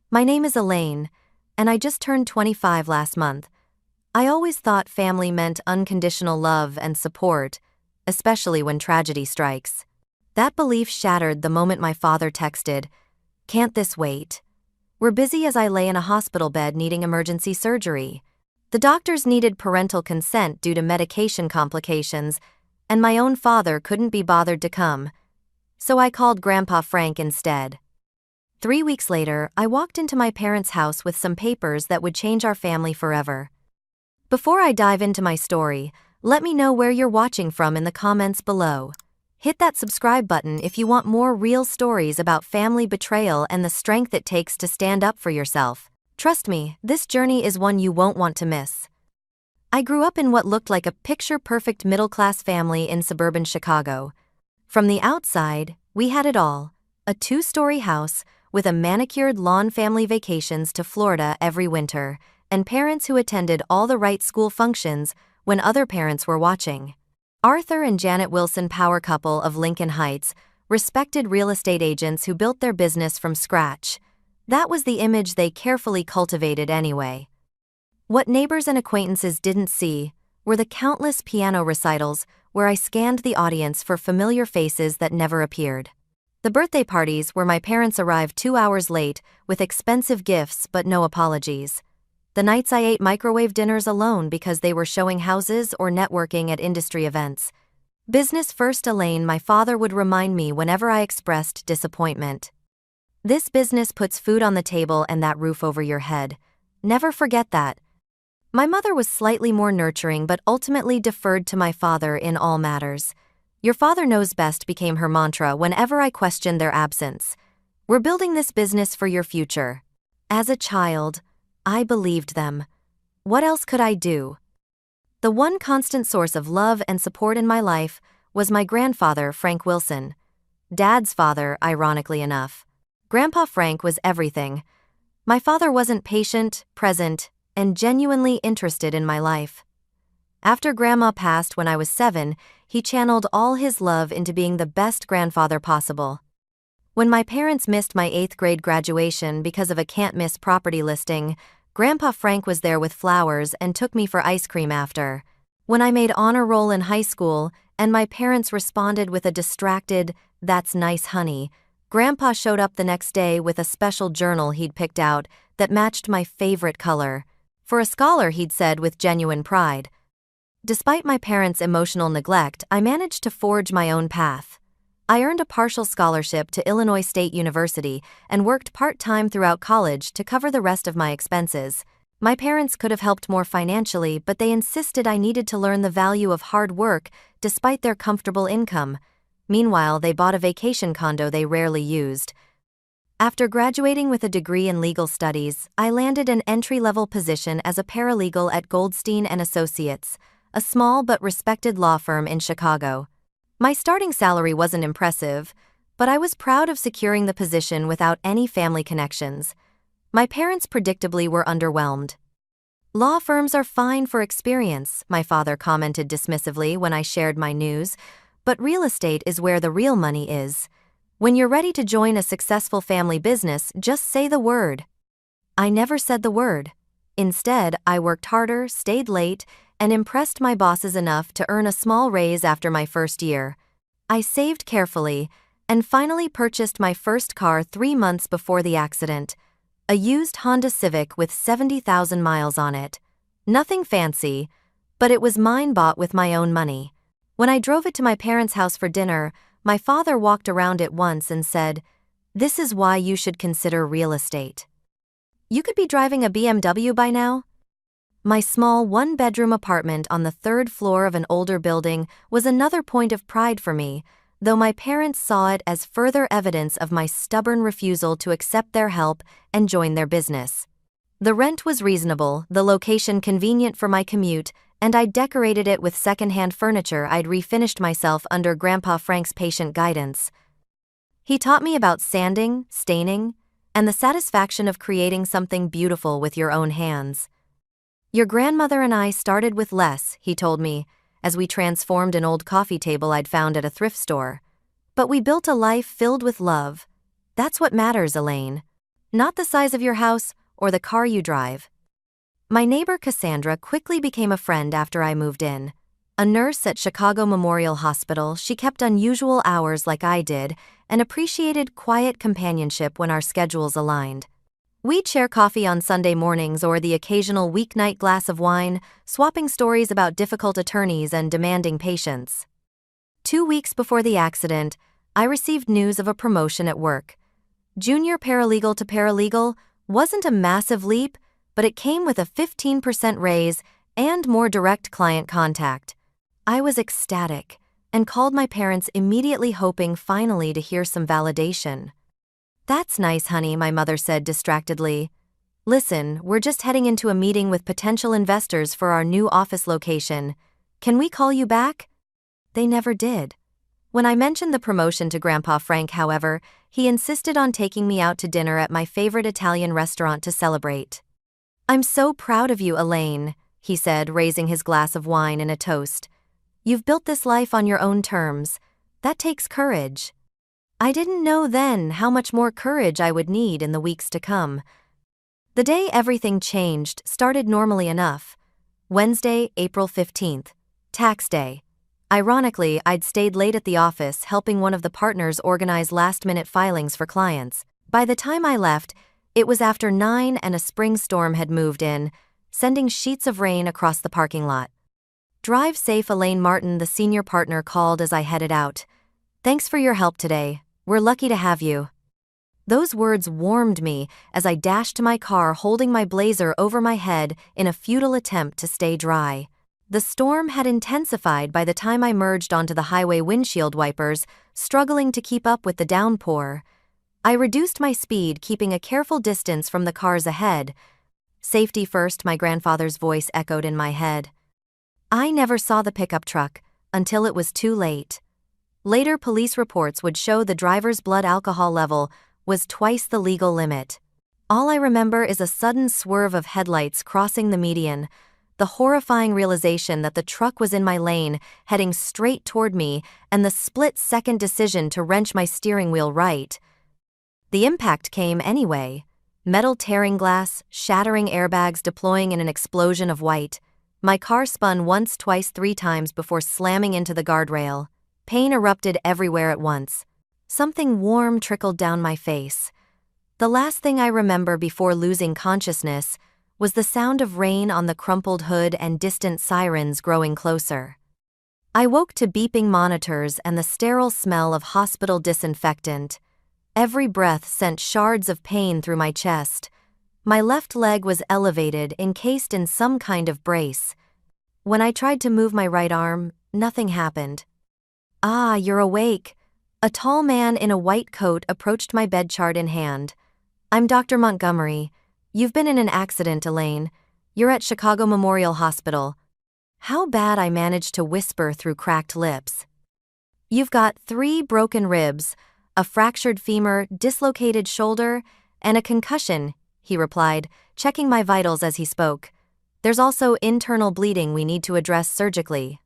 My name is Elaine, and I just turned 25 last month. I always thought family meant unconditional love and support, especially when tragedy strikes. That belief shattered the moment my father texted, "Can't this wait? We're busy," as I lay in a hospital bed needing emergency surgery. The doctors needed parental consent due to medication complications, and my own father couldn't be bothered to come. So I called Grandpa Frank instead. 3 weeks later, I walked into my parents' house with some papers that would change our family forever. Before I dive into my story, let me know where you're watching from in the comments below. Hit that subscribe button if you want more real stories about family betrayal and the strength it takes to stand up for yourself. Trust me, this journey is one you won't want to miss. I grew up in what looked like a picture-perfect middle-class family in suburban Chicago. From the outside, we had it all: a 2-story house with a manicured lawn, family vacations to Florida every winter, and parents who attended all the right school functions when other parents were watching. Arthur and Janet Wilson, power couple of Lincoln Heights, respected real estate agents who built their business from scratch. That was the image they carefully cultivated anyway. What neighbors and acquaintances didn't see were the countless piano recitals where I scanned the audience for familiar faces that never appeared. The birthday parties where my parents arrived 2 hours late with expensive gifts but no apologies. The nights I ate microwave dinners alone because they were showing houses or networking at industry events. "Business first, Elaine," my father would remind me whenever I expressed disappointment. "This business puts food on the table and that roof over your head. Never forget that." My mother was slightly more nurturing but ultimately deferred to my father in all matters. "Your father knows best" became her mantra whenever I questioned their absence. "We're building this business for your future." As a child, I believed them. What else could I do? The one constant source of love and support in my life was my grandfather, Frank Wilson. Dad's father, ironically enough. Grandpa Frank was everything. My father wasn't patient, present, and genuinely interested in my life. After Grandma passed when I was 7, he channeled all his love into being the best grandfather possible. When my parents missed my 8th grade graduation because of a can't-miss property listing, Grandpa Frank was there with flowers and took me for ice cream after. When I made honor roll in high school and my parents responded with a distracted, "That's nice, honey," Grandpa showed up the next day with a special journal he'd picked out that matched my favorite color. "For a scholar," he'd said with genuine pride. Despite my parents' emotional neglect, I managed to forge my own path. I earned a partial scholarship to Illinois State University and worked part-time throughout college to cover the rest of my expenses. My parents could have helped more financially, but they insisted I needed to learn the value of hard work despite their comfortable income. Meanwhile, they bought a vacation condo they rarely used. After graduating with a degree in legal studies, I landed an entry-level position as a paralegal at Goldstein & Associates, a small but respected law firm in Chicago. My starting salary wasn't impressive, but I was proud of securing the position without any family connections. My parents predictably were underwhelmed. "Law firms are fine for experience," my father commented dismissively when I shared my news, "but real estate is where the real money is. When you're ready to join a successful family business, just say the word." I never said the word. Instead, I worked harder, stayed late, and impressed my bosses enough to earn a small raise after my first year. I saved carefully and finally purchased my first car 3 months before the accident, a used Honda Civic with 70,000 miles on it. Nothing fancy, but it was mine, bought with my own money. When I drove it to my parents' house for dinner, my father walked around it once and said, "This is why you should consider real estate. You could be driving a BMW by now." My small 1-bedroom apartment on the 3rd floor of an older building was another point of pride for me, though my parents saw it as further evidence of my stubborn refusal to accept their help and join their business. The rent was reasonable, the location convenient for my commute, and I decorated it with secondhand furniture I'd refinished myself under Grandpa Frank's patient guidance. He taught me about sanding, staining, and the satisfaction of creating something beautiful with your own hands. "Your grandmother and I started with less," he told me, as we transformed an old coffee table I'd found at a thrift store. "But we built a life filled with love. That's what matters, Elaine. not the size of your house or the car you drive. My neighbor Cassandra quickly became a friend after I moved in. A nurse at Chicago Memorial Hospital, she kept unusual hours like I did and appreciated quiet companionship when our schedules aligned. We'd share coffee on Sunday mornings or the occasional weeknight glass of wine, swapping stories about difficult attorneys and demanding patients. 2 weeks before the accident, I received news of a promotion at work. Junior paralegal to paralegal wasn't a massive leap, but it came with a 15% raise and more direct client contact. I was ecstatic and called my parents immediately, hoping finally to hear some validation. "That's nice, honey," my mother said distractedly. "Listen, we're just heading into a meeting with potential investors for our new office location. Can we call you back?" They never did. When I mentioned the promotion to Grandpa Frank, however, he insisted on taking me out to dinner at my favorite Italian restaurant to celebrate. "I'm so proud of you, Elaine," he said, raising his glass of wine in a toast. "You've built this life on your own terms. That takes courage." I didn't know then how much more courage I would need in the weeks to come. The day everything changed started normally enough. Wednesday, April 15th, tax day. Ironically, I'd stayed late at the office helping one of the partners organize last-minute filings for clients. By the time I left, it was after 9 and a spring storm had moved in, sending sheets of rain across the parking lot. "Drive safe, Elaine," Martin, the senior partner, called as I headed out. "Thanks for your help today. We're lucky to have you." Those words warmed me as I dashed to my car, holding my blazer over my head in a futile attempt to stay dry. The storm had intensified by the time I merged onto the highway, windshield wipers struggling to keep up with the downpour. I reduced my speed, keeping a careful distance from the cars ahead. "Safety first," my grandfather's voice echoed in my head. I never saw the pickup truck until it was too late. Later police reports would show the driver's blood alcohol level was twice the legal limit. All I remember is a sudden swerve of headlights crossing the median, the horrifying realization that the truck was in my lane, heading straight toward me, and the split-second decision to wrench my steering wheel right. The impact came anyway. Metal tearing glass, shattering airbags deploying in an explosion of white. My car spun once, twice, 3 times before slamming into the guardrail. Pain erupted everywhere at once. Something warm trickled down my face. The last thing I remember before losing consciousness was the sound of rain on the crumpled hood and distant sirens growing closer. I woke to beeping monitors and the sterile smell of hospital disinfectant. Every breath sent shards of pain through my chest. My left leg was elevated, encased in some kind of brace. When I tried to move my right arm, nothing happened. "Ah, you're awake." A tall man in a white coat approached my bed, chart in hand. "I'm Dr. Montgomery. You've been in an accident, Elaine. You're at Chicago Memorial Hospital." How bad, I managed to whisper through cracked lips. "You've got 3 broken ribs, a fractured femur, dislocated shoulder, and a concussion," he replied, checking my vitals as he spoke. "There's also internal bleeding we need to address surgically.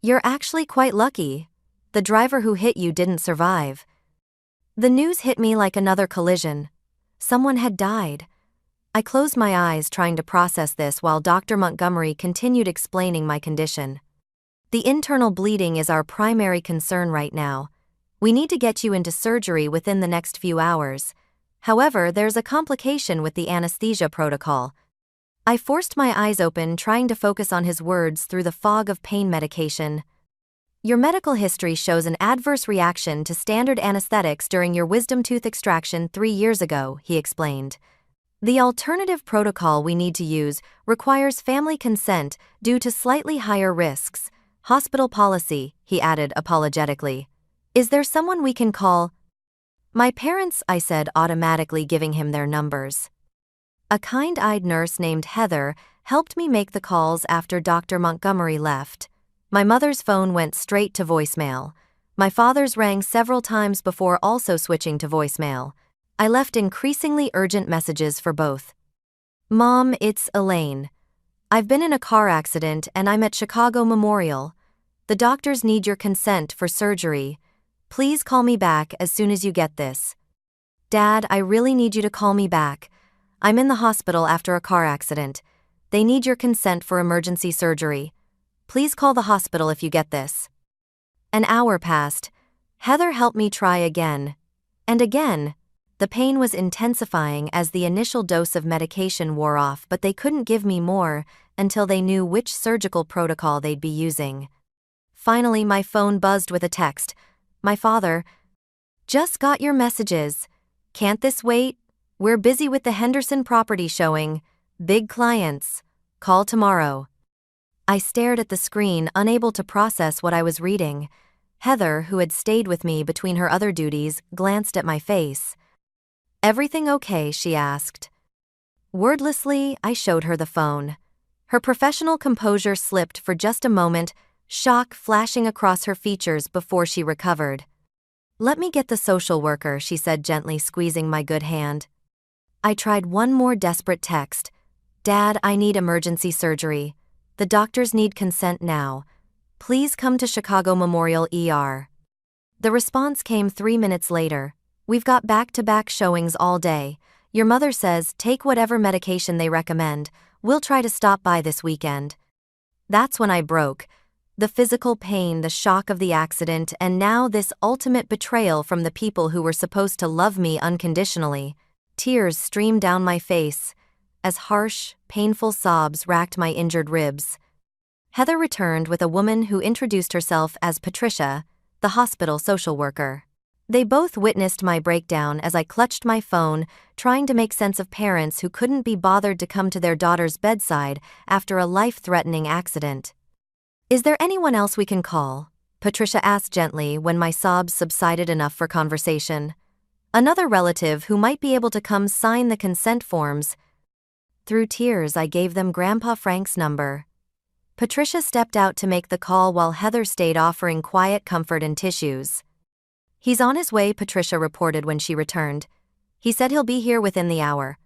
You're actually quite lucky. The driver who hit you didn't survive." The news hit me like another collision. Someone had died. I closed my eyes, trying to process this while Dr. Montgomery continued explaining my condition. "The internal bleeding is our primary concern right now. We need to get you into surgery within the next few hours. However, there's a complication with the anesthesia protocol." I forced my eyes open, trying to focus on his words through the fog of pain medication. "Your medical history shows an adverse reaction to standard anesthetics during your wisdom tooth extraction 3 years ago," he explained. "The alternative protocol we need to use requires family consent due to slightly higher risks. Hospital policy," he added apologetically. "Is there someone we can call?" "My parents," I said, automatically giving him their numbers. A kind-eyed nurse named Heather helped me make the calls after Dr. Montgomery left. My mother's phone went straight to voicemail. My father's rang several times before also switching to voicemail. I left increasingly urgent messages for both. "Mom, it's Elaine. I've been in a car accident and I'm at Chicago Memorial. The doctors need your consent for surgery. Please call me back as soon as you get this." Dad, I really need you to call me back. I'm in the hospital after a car accident. They need your consent for emergency surgery. Please call the hospital if you get this. An hour passed. Heather helped me try again. And again. The pain was intensifying as the initial dose of medication wore off, but they couldn't give me more until they knew which surgical protocol they'd be using. Finally, my phone buzzed with a text. My father. Just got your messages. Can't this wait? We're busy with the Henderson property showing. Big clients. Call tomorrow. I stared at the screen, unable to process what I was reading. Heather, who had stayed with me between her other duties, glanced at my face. Everything okay? She asked. Wordlessly, I showed her the phone. Her professional composure slipped for just a moment, shock flashing across her features before she recovered. Let me get the social worker, she said gently, squeezing my good hand. I tried one more desperate text. Dad, I need emergency surgery. The doctors need consent now. Please come to Chicago Memorial ER. The response came 3 minutes later. We've got back-to-back showings all day. Your mother says take whatever medication they recommend. We'll try to stop by this weekend. That's when I broke. The physical pain, the shock of the accident, and now this ultimate betrayal from the people who were supposed to love me unconditionally. Tears streamed down my face as harsh, painful sobs racked my injured ribs. Heather returned with a woman who introduced herself as Patricia, the hospital social worker. They both witnessed my breakdown as I clutched my phone, trying to make sense of parents who couldn't be bothered to come to their daughter's bedside after a life-threatening accident. Is there anyone else we can call? Patricia asked gently when my sobs subsided enough for conversation. Another relative who might be able to come sign the consent forms. Through tears, I gave them Grandpa Frank's number. Patricia stepped out to make the call while Heather stayed offering quiet comfort and tissues. He's on his way, Patricia reported when she returned. He said he'll be here within the hour.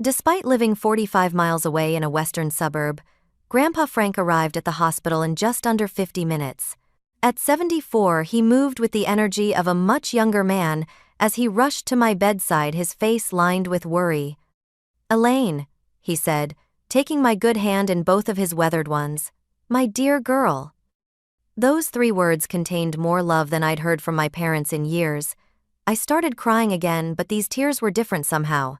Despite living 45 miles away in a western suburb, Grandpa Frank arrived at the hospital in just under 50 minutes. At 74, he moved with the energy of a much younger man as he rushed to my bedside, his face lined with worry. Elaine, he said, taking my good hand in both of his weathered ones. My dear girl. Those 3 words contained more love than I'd heard from my parents in years. I started crying again, but these tears were different somehow.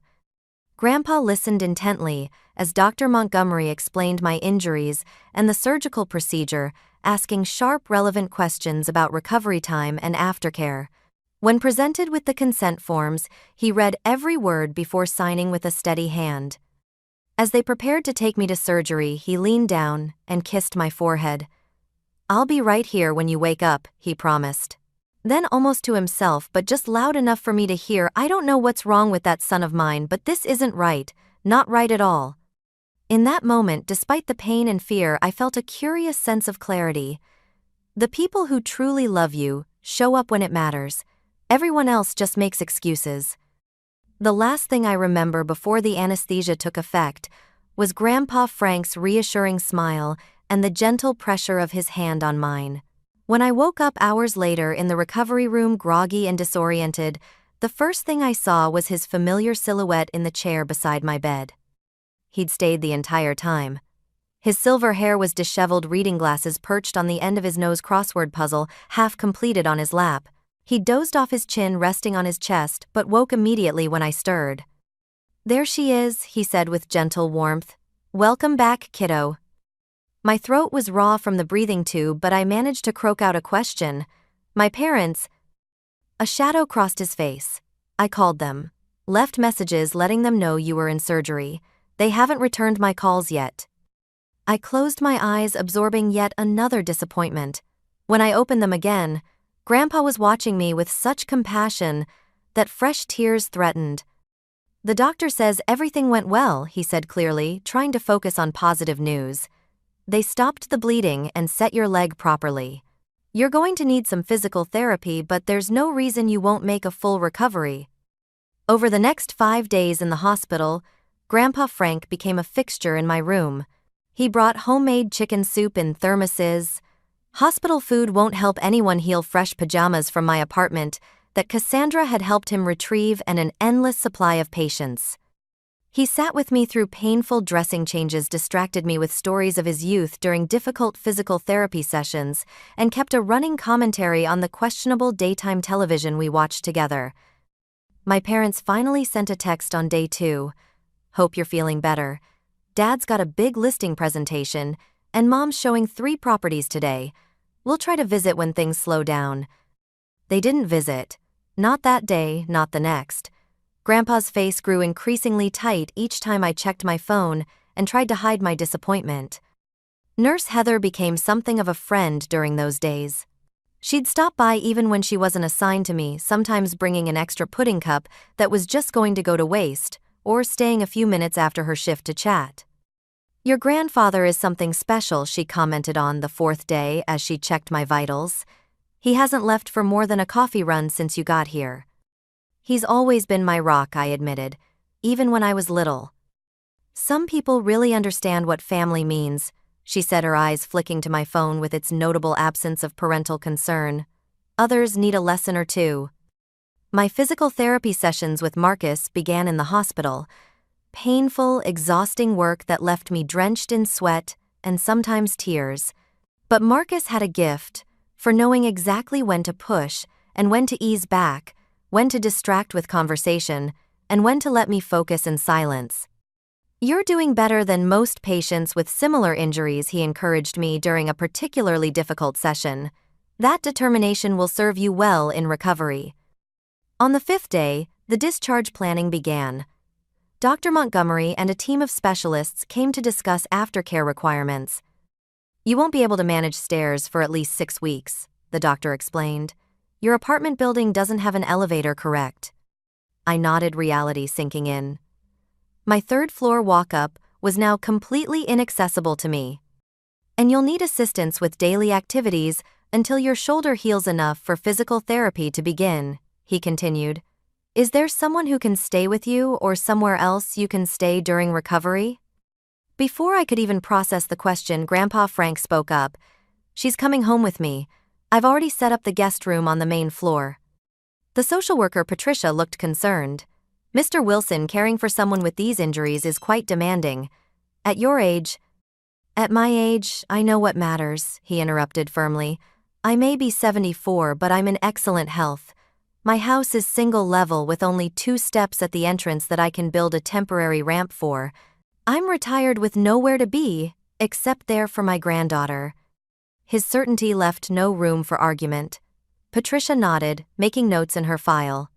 Grandpa listened intently as Dr. Montgomery explained my injuries and the surgical procedure, asking sharp, relevant questions about recovery time and aftercare. When presented with the consent forms, he read every word before signing with a steady hand. As they prepared to take me to surgery, he leaned down and kissed my forehead. I'll be right here when you wake up, he promised. Then almost to himself, but just loud enough for me to hear, I don't know what's wrong with that son of mine, but this isn't right, not right at all. In that moment, despite the pain and fear, I felt a curious sense of clarity. The people who truly love you show up when it matters. Everyone else just makes excuses. The last thing I remember before the anesthesia took effect was Grandpa Frank's reassuring smile and the gentle pressure of his hand on mine. When I woke up hours later in the recovery room, groggy and disoriented, the first thing I saw was his familiar silhouette in the chair beside my bed. He'd stayed the entire time. His silver hair was disheveled, reading glasses perched on the end of his nose, crossword puzzle half completed on his lap. He dozed off, his chin resting on his chest, but woke immediately when I stirred. There she is, he said with gentle warmth. Welcome back, kiddo. My throat was raw from the breathing tube, but I managed to croak out a question. My parents. A shadow crossed his face. I called them. Left messages letting them know you were in surgery. They haven't returned my calls yet. I closed my eyes, absorbing yet another disappointment. When I opened them again, Grandpa was watching me with such compassion that fresh tears threatened. The doctor says everything went well, he said clearly, trying to focus on positive news. They stopped the bleeding and set your leg properly. You're going to need some physical therapy, but there's no reason you won't make a full recovery. Over the next 5 days in the hospital, Grandpa Frank became a fixture in my room. He brought homemade chicken soup in thermoses. Hospital food won't help anyone heal. Fresh pajamas from my apartment, that Cassandra had helped him retrieve and an endless supply of patience. He sat with me through painful dressing changes, distracted me with stories of his youth during difficult physical therapy sessions, and kept a running commentary on the questionable daytime television we watched together. My parents finally sent a text on day 2. "Hope you're feeling better. Dad's got a big listing presentation, and Mom's showing 3 properties today. We'll try to visit when things slow down." They didn't visit. Not that day, not the next. Grandpa's face grew increasingly tight each time I checked my phone and tried to hide my disappointment. Nurse Heather became something of a friend during those days. She'd stop by even when she wasn't assigned to me, sometimes bringing an extra pudding cup that was just going to go to waste, or staying a few minutes after her shift to chat. "Your grandfather is something special," she commented on the 4th day as she checked my vitals. "He hasn't left for more than a coffee run since you got here." "He's always been my rock," I admitted, "even when I was little." "Some people really understand what family means," she said, her eyes flicking to my phone with its notable absence of parental concern. "Others need a lesson or two." My physical therapy sessions with Marcus began in the hospital. Painful, exhausting work that left me drenched in sweat and sometimes tears. But Marcus had a gift for knowing exactly when to push and when to ease back, when to distract with conversation, and when to let me focus in silence. "You're doing better than most patients with similar injuries," he encouraged me during a particularly difficult session. "That determination will serve you well in recovery." On the 5th day, the discharge planning began. Dr. Montgomery and a team of specialists came to discuss aftercare requirements. "You won't be able to manage stairs for at least 6 weeks," the doctor explained. "Your apartment building doesn't have an elevator, correct?" I nodded, reality sinking in. My 3rd-floor walk-up was now completely inaccessible to me. "And you'll need assistance with daily activities until your shoulder heals enough for physical therapy to begin," he continued. "Is there someone who can stay with you or somewhere else you can stay during recovery?" Before I could even process the question, Grandpa Frank spoke up. "She's coming home with me. I've already set up the guest room on the main floor." The social worker Patricia looked concerned. "Mr. Wilson, caring for someone with these injuries is quite demanding. At your age—" "At my age, I know what matters," he interrupted firmly. "I may be 74, but I'm in excellent health. My house is single level with only 2 steps at the entrance that I can build a temporary ramp for. I'm retired with nowhere to be, except there for my granddaughter." His certainty left no room for argument. Patricia nodded, making notes in her file.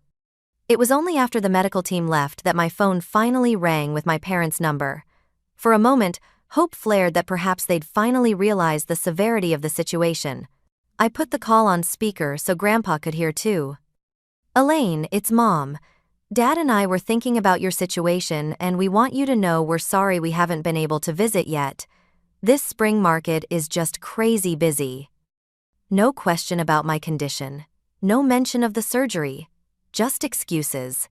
It was only after the medical team left that my phone finally rang with my parents' number. For a moment, hope flared that perhaps they'd finally realized the severity of the situation. I put the call on speaker so Grandpa could hear too. "Elaine, it's Mom. Dad and I were thinking about your situation, and we want you to know we're sorry we haven't been able to visit yet. This spring market is just crazy busy." No question about my condition. No mention of the surgery. Just excuses.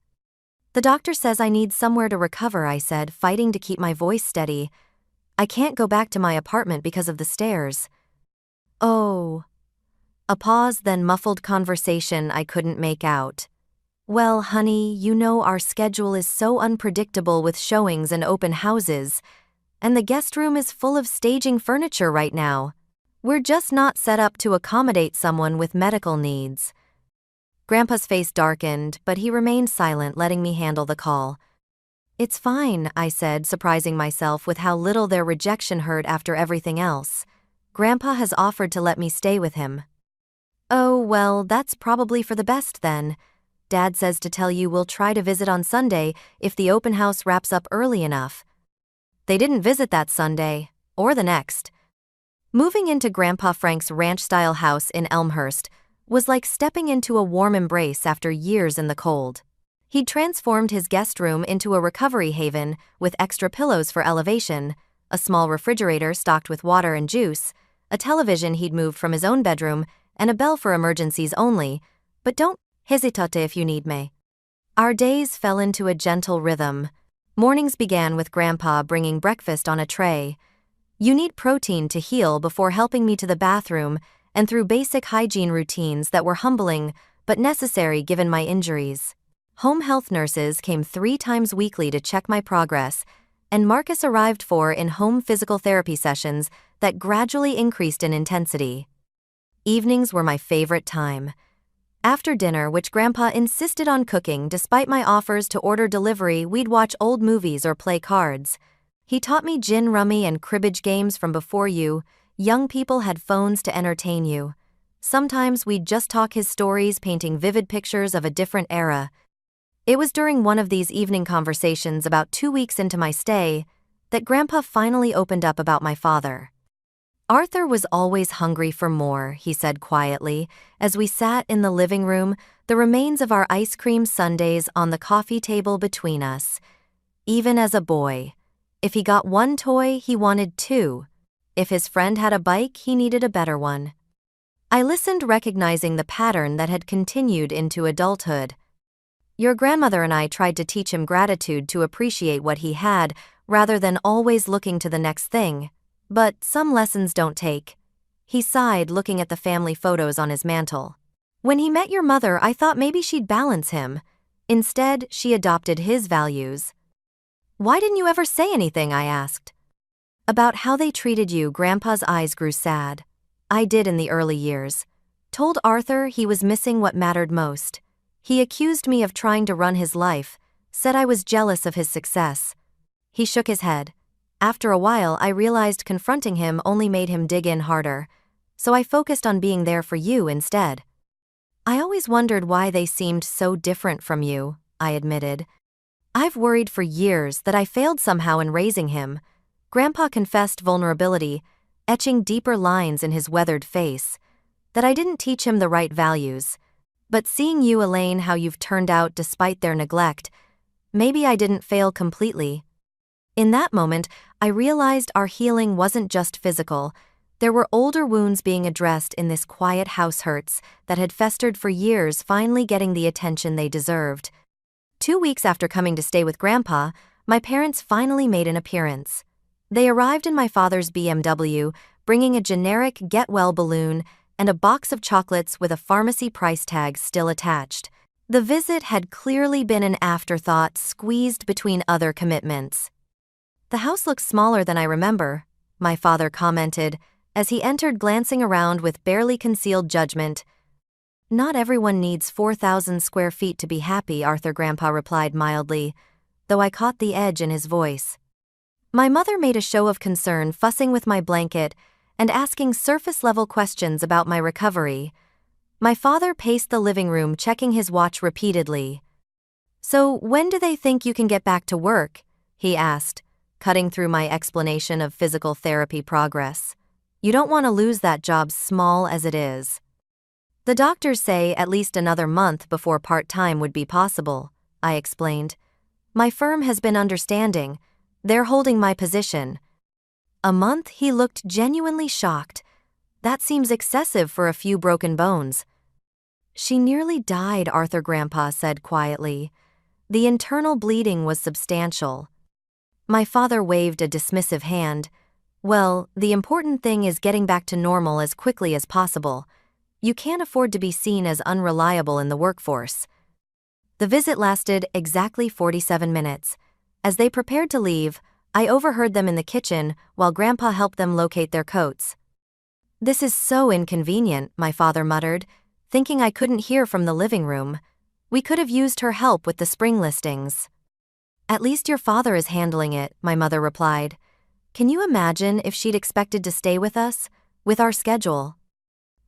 "The doctor says I need somewhere to recover," I said, fighting to keep my voice steady. "I can't go back to my apartment because of the stairs." "Oh." A pause, then muffled conversation I couldn't make out. "Well, honey, you know our schedule is so unpredictable with showings and open houses. And the guest room is full of staging furniture right now. We're just not set up to accommodate someone with medical needs." Grandpa's face darkened, but he remained silent, letting me handle the call. "It's fine," I said, surprising myself with how little their rejection hurt after everything else. "Grandpa has offered to let me stay with him." "Oh, well, that's probably for the best then. Dad says to tell you we'll try to visit on Sunday if the open house wraps up early enough." They didn't visit that Sunday, or the next. Moving into Grandpa Frank's ranch-style house in Elmhurst was like stepping into a warm embrace after years in the cold. He'd transformed his guest room into a recovery haven with extra pillows for elevation, a small refrigerator stocked with water and juice, a television he'd moved from his own bedroom, and a bell for emergencies only, but don't hesitate if you need me. Our days fell into a gentle rhythm. Mornings began with Grandpa bringing breakfast on a tray. "You need protein to heal," before helping me to the bathroom and through basic hygiene routines that were humbling but necessary given my injuries. Home health nurses came 3 times weekly to check my progress, and Marcus arrived for in-home physical therapy sessions that gradually increased in intensity. Evenings were my favorite time. After dinner, which Grandpa insisted on cooking despite my offers to order delivery, we'd watch old movies or play cards. He taught me gin rummy and cribbage games from before young people had phones to entertain you. Sometimes we'd just talk his stories, painting vivid pictures of a different era. It was during one of these evening conversations about 2 weeks into my stay that Grandpa finally opened up about my father. Arthur was always hungry for more, he said quietly, as we sat in the living room, the remains of our ice cream sundaes on the coffee table between us. Even as a boy, if he got one toy, he wanted 2. If his friend had a bike, he needed a better one. I listened, recognizing the pattern that had continued into adulthood. Your grandmother and I tried to teach him gratitude, to appreciate what he had, rather than always looking to the next thing. But some lessons don't take. He sighed, looking at the family photos on his mantle. When he met your mother, I thought maybe she'd balance him. Instead, she adopted his values. Why didn't you ever say anything? I asked. About how they treated you. Grandpa's eyes grew sad. I did in the early years. Told Arthur he was missing what mattered most. He accused me of trying to run his life, said I was jealous of his success. He shook his head. After a while, I realized confronting him only made him dig in harder, so I focused on being there for you instead. I always wondered why they seemed so different from you, I admitted. I've worried for years that I failed somehow in raising him. Grandpa confessed vulnerability, etching deeper lines in his weathered face, that I didn't teach him the right values. But seeing you, Elaine, how you've turned out despite their neglect, maybe I didn't fail completely. In that moment, I realized our healing wasn't just physical. There were older wounds being addressed in this quiet house, hurts that had festered for years finally getting the attention they deserved. 2 weeks after coming to stay with Grandpa, my parents finally made an appearance. They arrived in my father's BMW, bringing a generic get-well balloon and a box of chocolates with a pharmacy price tag still attached. The visit had clearly been an afterthought, squeezed between other commitments. The house looks smaller than I remember, my father commented, as he entered, glancing around with barely concealed judgment. Not everyone needs 4,000 square feet to be happy, Arthur, Grandpa replied mildly, though I caught the edge in his voice. My mother made a show of concern, fussing with my blanket and asking surface-level questions about my recovery. My father paced the living room, checking his watch repeatedly. So, when do they think you can get back to work? He asked, cutting through my explanation of physical therapy progress. You don't want to lose that job, small as it is. The doctors say at least another month before part-time would be possible, I explained. My firm has been understanding. They're holding my position. A month? He looked genuinely shocked. That seems excessive for a few broken bones. She nearly died, Arthur, Grandpa said quietly. The internal bleeding was substantial. My father waved a dismissive hand. Well, the important thing is getting back to normal as quickly as possible. You can't afford to be seen as unreliable in the workforce. The visit lasted exactly 47 minutes. As they prepared to leave, I overheard them in the kitchen while Grandpa helped them locate their coats. This is so inconvenient, my father muttered, thinking I couldn't hear from the living room. We could have used her help with the spring listings. At least your father is handling it, my mother replied. Can you imagine if she'd expected to stay with us, with our schedule?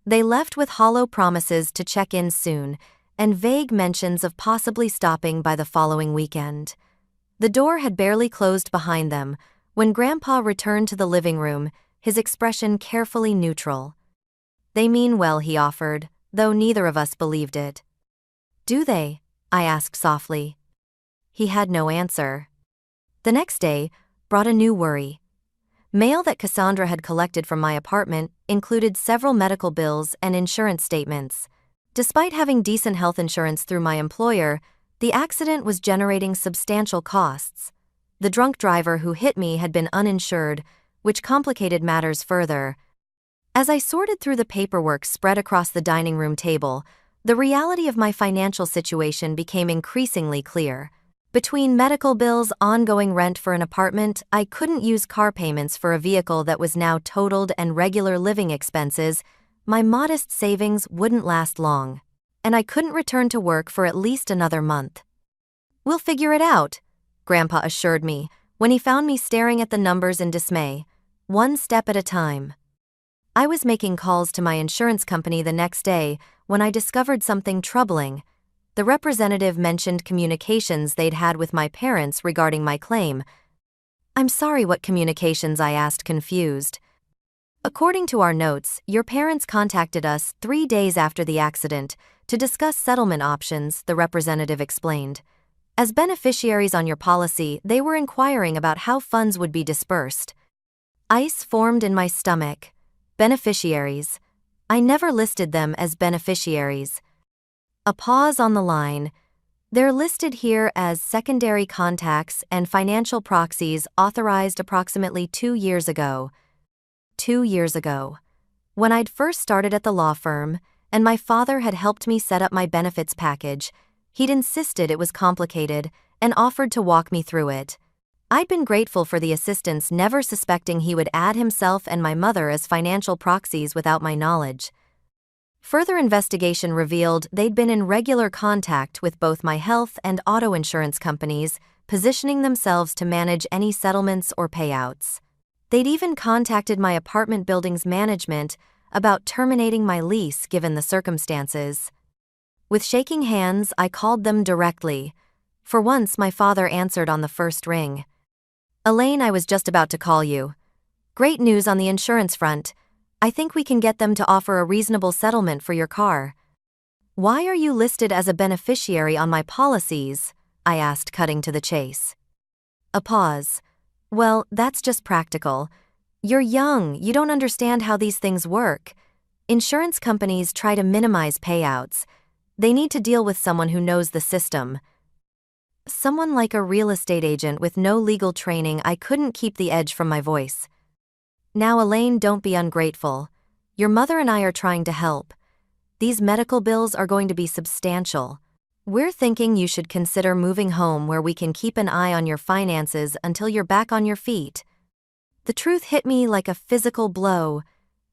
They left with hollow promises to check in soon, and vague mentions of possibly stopping by the following weekend. The door had barely closed behind them when Grandpa returned to the living room, his expression carefully neutral. They mean well, he offered, though neither of us believed it. Do they? I asked softly. He had no answer. The next day brought a new worry. Mail that Cassandra had collected from my apartment included several medical bills and insurance statements. Despite having decent health insurance through my employer, the accident was generating substantial costs. The drunk driver who hit me had been uninsured, which complicated matters further. As I sorted through the paperwork spread across the dining room table, The reality of my financial situation became increasingly clear. Between medical bills, ongoing rent for an apartment, I couldn't use car payments for a vehicle that was now totaled, and regular living expenses, my modest savings wouldn't last long. And I couldn't return to work for at least another month. "We'll figure it out," Grandpa assured me when he found me staring at the numbers in dismay, one step at a time. I was making calls to my insurance company the next day when I discovered something troubling. The representative mentioned communications they'd had with my parents regarding my claim. "I'm sorry, what communications?" I asked, confused. "According to our notes, your parents contacted us 3 days after the accident to discuss settlement options," the representative explained. "As beneficiaries on your policy, they were inquiring about how funds would be dispersed." Ice formed in my stomach. Beneficiaries. I never listed them as beneficiaries. A pause on the line. "They're listed here as secondary contacts and financial proxies authorized approximately 2 years ago." 2 years ago. When I'd first started at the law firm, and my father had helped me set up my benefits package, he'd insisted it was complicated and offered to walk me through it. I'd been grateful for the assistance, never suspecting he would add himself and my mother as financial proxies without my knowledge. Further investigation revealed they'd been in regular contact with both my health and auto insurance companies, positioning themselves to manage any settlements or payouts. They'd even contacted my apartment building's management about terminating my lease given the circumstances. With shaking hands, I called them directly. For once, my father answered on the first ring. "Elaine, I was just about to call you. Great news on the insurance front. I think we can get them to offer a reasonable settlement for your car." "Why are you listed as a beneficiary on my policies?" I asked, cutting to the chase. A pause. "Well, that's just practical. You're young, you don't understand how these things work. Insurance companies try to minimize payouts. They need to deal with someone who knows the system." Someone like a real estate agent with no legal training. I couldn't keep the edge from my voice. "Now, Elaine, don't be ungrateful. Your mother and I are trying to help. These medical bills are going to be substantial. We're thinking you should consider moving home where we can keep an eye on your finances until you're back on your feet." The truth hit me like a physical blow.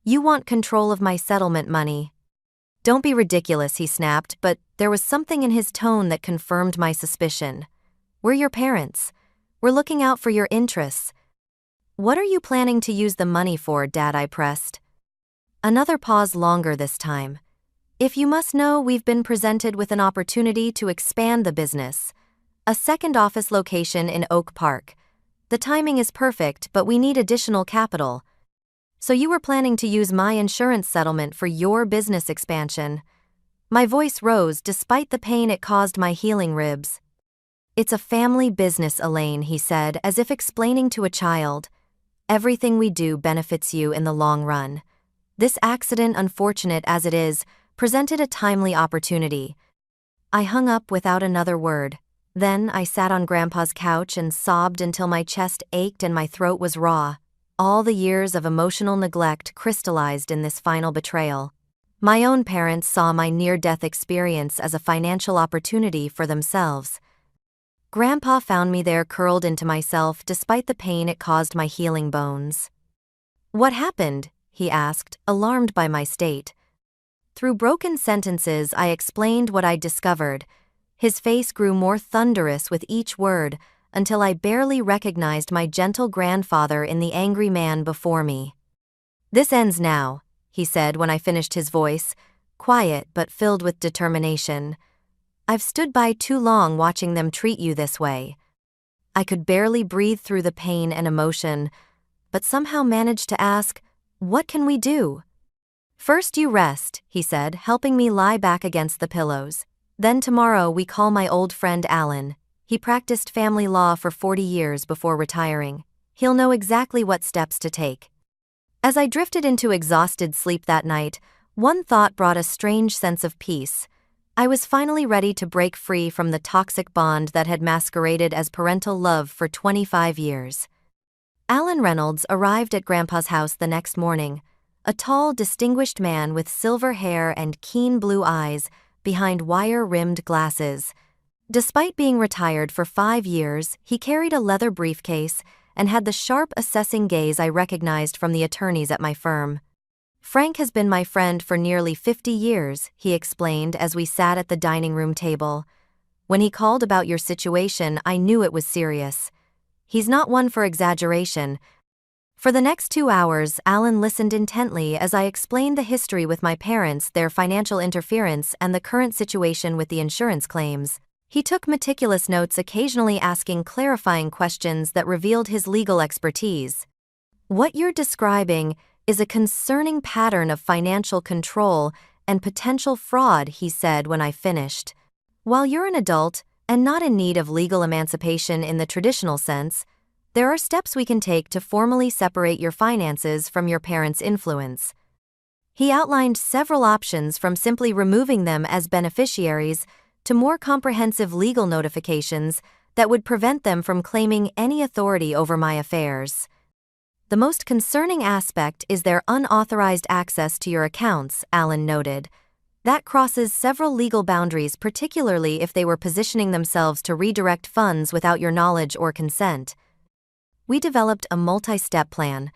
"You want control of my settlement money." "Don't be ridiculous," he snapped, but there was something in his tone that confirmed my suspicion. "We're your parents. We're looking out for your interests." "What are you planning to use the money for, Dad?" I pressed. Another pause, longer this time. "If you must know, we've been presented with an opportunity to expand the business. A second office location in Oak Park. The timing is perfect, but we need additional capital." "So you were planning to use my insurance settlement for your business expansion?" My voice rose despite the pain it caused my healing ribs. "It's a family business, Elaine," he said, as if explaining to a child. "Everything we do benefits you in the long run. This accident, unfortunate as it is, presented a timely opportunity." I hung up without another word. Then I sat on Grandpa's couch and sobbed until my chest ached and my throat was raw. All the years of emotional neglect crystallized in this final betrayal. My own parents saw my near-death experience as a financial opportunity for themselves. Grandpa found me there, curled into myself despite the pain it caused my healing bones. "What happened?" he asked, alarmed by my state. Through broken sentences, I explained what I'd discovered. His face grew more thunderous with each word, until I barely recognized my gentle grandfather in the angry man before me. "This ends now," he said when I finished, his voice quiet but filled with determination. "I've stood by too long watching them treat you this way." I could barely breathe through the pain and emotion, but somehow managed to ask, "What can we do?" "First you rest," he said, helping me lie back against the pillows. "Then tomorrow we call my old friend Alan. He practiced family law for 40 years before retiring. He'll know exactly what steps to take." As I drifted into exhausted sleep that night, one thought brought a strange sense of peace. I was finally ready to break free from the toxic bond that had masqueraded as parental love for 25 years. Alan Reynolds arrived at Grandpa's house the next morning, a tall, distinguished man with silver hair and keen blue eyes, behind wire-rimmed glasses. Despite being retired for 5 years, he carried a leather briefcase and had the sharp, assessing gaze I recognized from the attorneys at my firm. "Frank has been my friend for nearly 50 years," he explained as we sat at the dining room table. "When he called about your situation, I knew it was serious. He's not one for exaggeration." For the next 2 hours, Alan listened intently as I explained the history with my parents, their financial interference, and the current situation with the insurance claims. He took meticulous notes, occasionally asking clarifying questions that revealed his legal expertise. "What you're describing is a concerning pattern of financial control and potential fraud," he said when I finished. "While you're an adult and not in need of legal emancipation in the traditional sense, there are steps we can take to formally separate your finances from your parents' influence." He outlined several options, from simply removing them as beneficiaries to more comprehensive legal notifications that would prevent them from claiming any authority over my affairs. "The most concerning aspect is their unauthorized access to your accounts," Alan noted. "That crosses several legal boundaries, particularly if they were positioning themselves to redirect funds without your knowledge or consent." We developed a multi-step plan.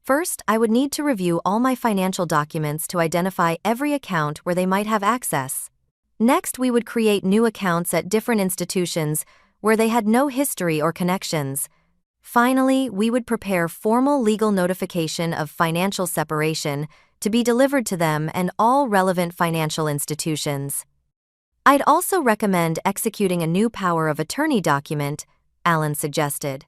First, I would need to review all my financial documents to identify every account where they might have access. Next, we would create new accounts at different institutions where they had no history or connections. Finally, we would prepare formal legal notification of financial separation to be delivered to them and all relevant financial institutions. "I'd also recommend executing a new power of attorney document," Alan suggested.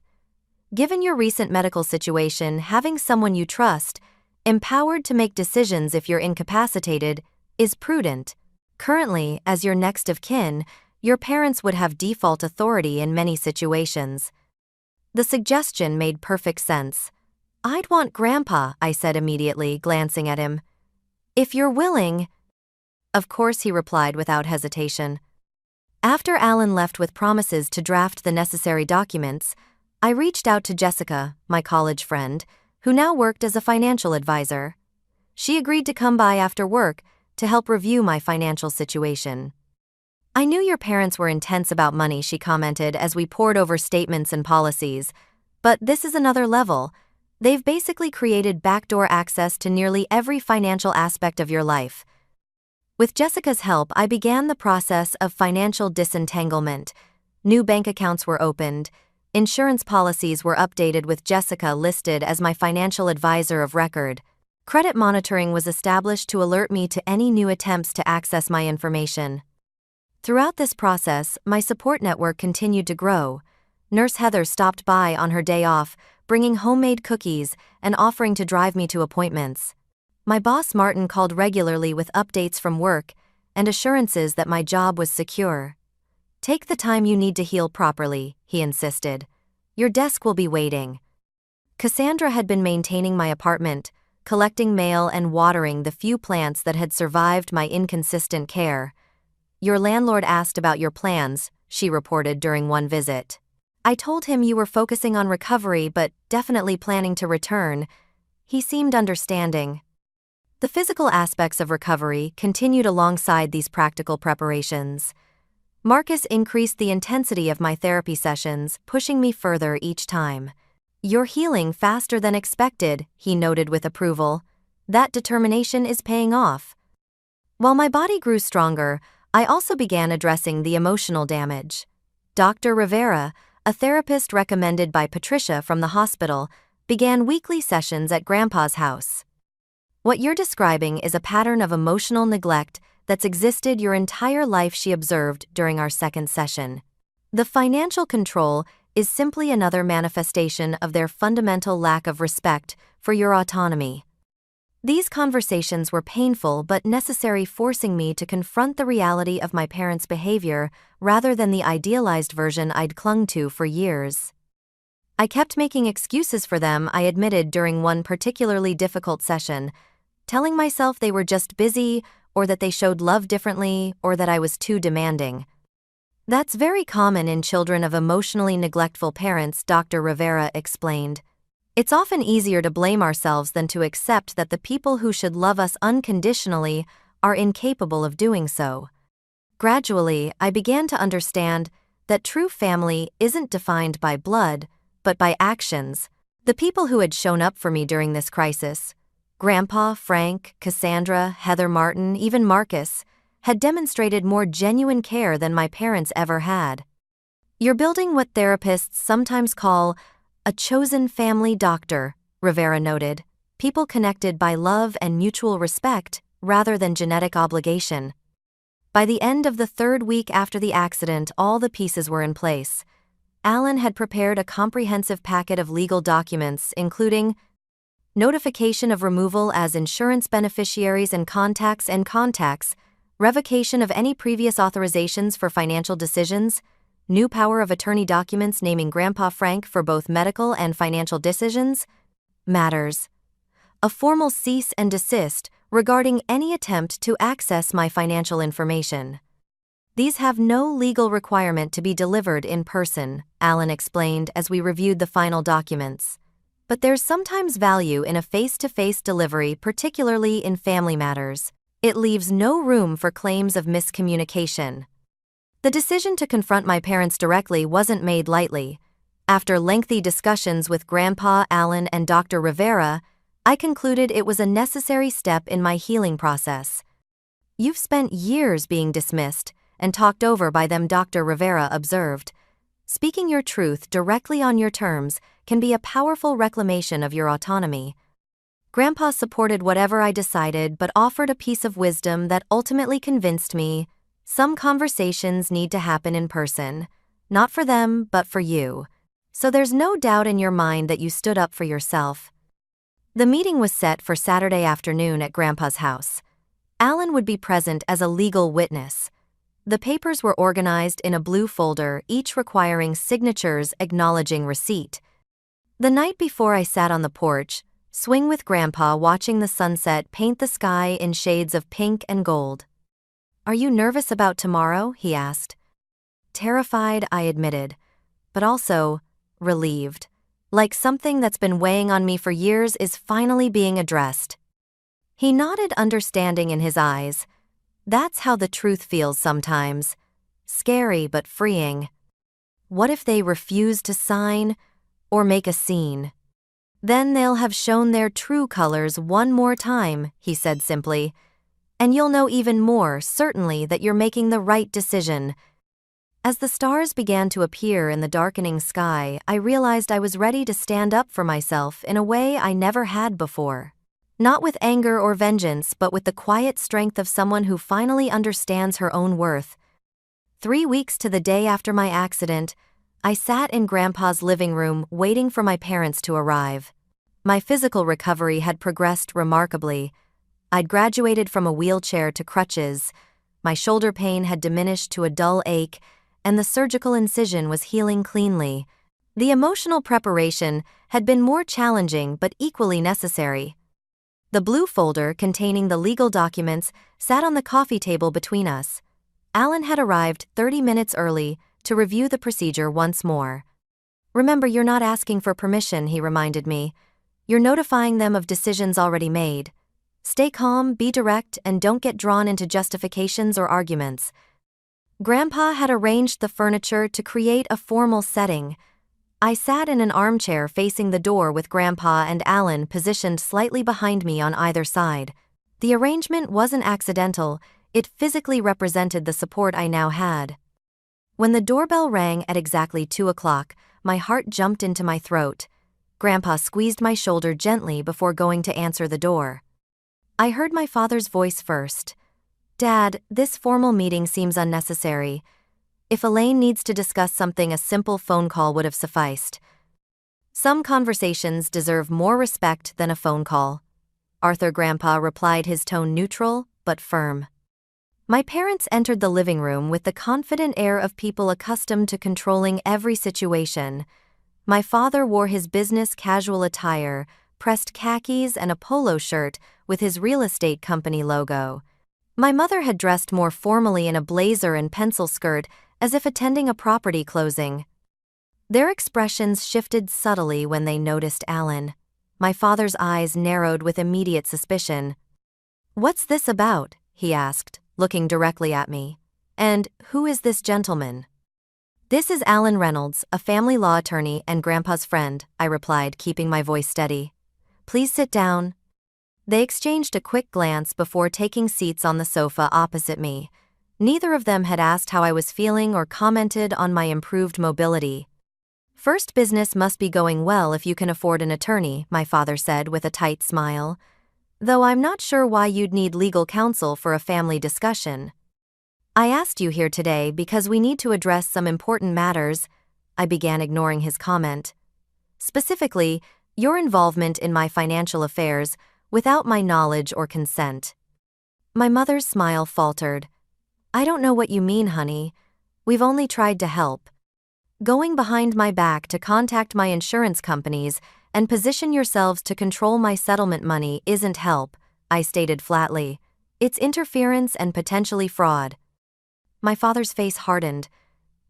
"Given your recent medical situation, having someone you trust, empowered to make decisions if you're incapacitated, is prudent. Currently, as your next of kin, your parents would have default authority in many situations." The suggestion made perfect sense. "I'd want Grandpa," I said immediately, glancing at him. "If you're willing." "Of course," he replied without hesitation. After Alan left with promises to draft the necessary documents, I reached out to Jessica, my college friend, who now worked as a financial advisor. She agreed to come by after work to help review my financial situation. "I knew your parents were intense about money," she commented as we pored over statements and policies. "But this is another level. They've basically created backdoor access to nearly every financial aspect of your life." With Jessica's help, I began the process of financial disentanglement. New bank accounts were opened. Insurance policies were updated with Jessica listed as my financial advisor of record. Credit monitoring was established to alert me to any new attempts to access my information. Throughout this process, my support network continued to grow. Nurse Heather stopped by on her day off, bringing homemade cookies and offering to drive me to appointments. My boss Martin called regularly with updates from work and assurances that my job was secure. "Take the time you need to heal properly," he insisted. "Your desk will be waiting." Cassandra had been maintaining my apartment, collecting mail and watering the few plants that had survived my inconsistent care. "Your landlord asked about your plans," she reported during one visit. "I told him you were focusing on recovery but definitely planning to return." He seemed understanding. The physical aspects of recovery continued alongside these practical preparations. Marcus increased the intensity of my therapy sessions, pushing me further each time. "You're healing faster than expected," he noted with approval. "That determination is paying off." While my body grew stronger, I also began addressing the emotional damage. Dr. Rivera, a therapist recommended by Patricia from the hospital, began weekly sessions at Grandpa's house. "What you're describing is a pattern of emotional neglect that's existed your entire life," she observed during our second session. "The financial control is simply another manifestation of their fundamental lack of respect for your autonomy." These conversations were painful but necessary, forcing me to confront the reality of my parents' behavior rather than the idealized version I'd clung to for years. I kept making excuses for them, I admitted during one particularly difficult session, telling myself they were just busy, or that they showed love differently, or that I was too demanding. "That's very common in children of emotionally neglectful parents," Dr. Rivera explained. "It's often easier to blame ourselves than to accept that the people who should love us unconditionally are incapable of doing so." Gradually, I began to understand that true family isn't defined by blood, but by actions. The people who had shown up for me during this crisis, Grandpa, Frank, Cassandra, Heather Martin, even Marcus, had demonstrated more genuine care than my parents ever had. You're building what therapists sometimes call a chosen family doctor, Rivera noted, people connected by love and mutual respect rather than genetic obligation. By the end of the third week after the accident, all the pieces were in place. Alan had prepared a comprehensive packet of legal documents, including notification of removal as insurance beneficiaries and contacts, revocation of any previous authorizations for financial decisions, new power of attorney documents naming Grandpa Frank for both medical and financial decisions, matters, a formal cease and desist regarding any attempt to access my financial information. These have no legal requirement to be delivered in person, Alan explained as we reviewed the final documents. But there's sometimes value in a face-to-face delivery, particularly in family matters. It leaves no room for claims of miscommunication. The decision to confront my parents directly wasn't made lightly. After lengthy discussions with Grandpa, Alan, and Dr. Rivera, I concluded it was a necessary step in my healing process. You've spent years being dismissed and talked over by them, Dr. Rivera observed. Speaking your truth directly on your terms can be a powerful reclamation of your autonomy. Grandpa supported whatever I decided but offered a piece of wisdom that ultimately convinced me some conversations need to happen in person, not for them but for you. So there's no doubt in your mind that you stood up for yourself. The meeting was set for Saturday afternoon at Grandpa's house. Alan would be present as a legal witness. The papers were organized in a blue folder, each requiring signatures acknowledging receipt. The night before, I sat on the porch, swing with Grandpa, watching the sunset paint the sky in shades of pink and gold. "Are you nervous about tomorrow?" he asked. Terrified, I admitted, but also relieved. Like something that's been weighing on me for years is finally being addressed. He nodded, understanding in his eyes. That's how the truth feels sometimes. Scary but freeing. What if they refuse to sign or make a scene? Then they'll have shown their true colors one more time, he said simply. And you'll know even more certainly that you're making the right decision. As the stars began to appear in the darkening sky, I realized I was ready to stand up for myself in a way I never had before. Not with anger or vengeance, but with the quiet strength of someone who finally understands her own worth. 3 weeks to the day after my accident, I sat in Grandpa's living room waiting for my parents to arrive. My physical recovery had progressed remarkably. I'd graduated from a wheelchair to crutches, my shoulder pain had diminished to a dull ache, and the surgical incision was healing cleanly. The emotional preparation had been more challenging but equally necessary. The blue folder containing the legal documents sat on the coffee table between us. Alan had arrived 30 minutes early to review the procedure once more. "Remember, you're not asking for permission," he reminded me. "You're notifying them of decisions already made. Stay calm, be direct, and don't get drawn into justifications or arguments." Grandpa had arranged the furniture to create a formal setting. I sat in an armchair facing the door with Grandpa and Alan positioned slightly behind me on either side. The arrangement wasn't accidental, it physically represented the support I now had. When the doorbell rang at exactly 2 o'clock, my heart jumped into my throat. Grandpa squeezed my shoulder gently before going to answer the door. I heard my father's voice first. "Dad, this formal meeting seems unnecessary. If Elaine needs to discuss something, a simple phone call would have sufficed." "Some conversations deserve more respect than a phone call," Arthur Grandpa replied, his tone neutral but firm. My parents entered the living room with the confident air of people accustomed to controlling every situation. My father wore his business casual attire, pressed khakis and a polo shirt with his real estate company logo. My mother had dressed more formally in a blazer and pencil skirt, as if attending a property closing. Their expressions shifted subtly when they noticed Alan. My father's eyes narrowed with immediate suspicion. "What's this about?" he asked, looking directly at me. And who is this gentleman? This is Alan Reynolds, a family law attorney and Grandpa's friend, I replied, keeping my voice steady. Please sit down. They exchanged a quick glance before taking seats on the sofa opposite me. Neither of them had asked how I was feeling or commented on my improved mobility. First, business must be going well if you can afford an attorney, my father said with a tight smile. Though I'm not sure why you'd need legal counsel for a family discussion. I asked you here today because we need to address some important matters. I began, ignoring his comment. Specifically, your involvement in my financial affairs without my knowledge or consent. My mother's smile faltered. I don't know what you mean, honey. We've only tried to help. Going behind my back to contact my insurance companies and position yourselves to control my settlement money isn't help, I stated flatly. It's interference and potentially fraud. My father's face hardened.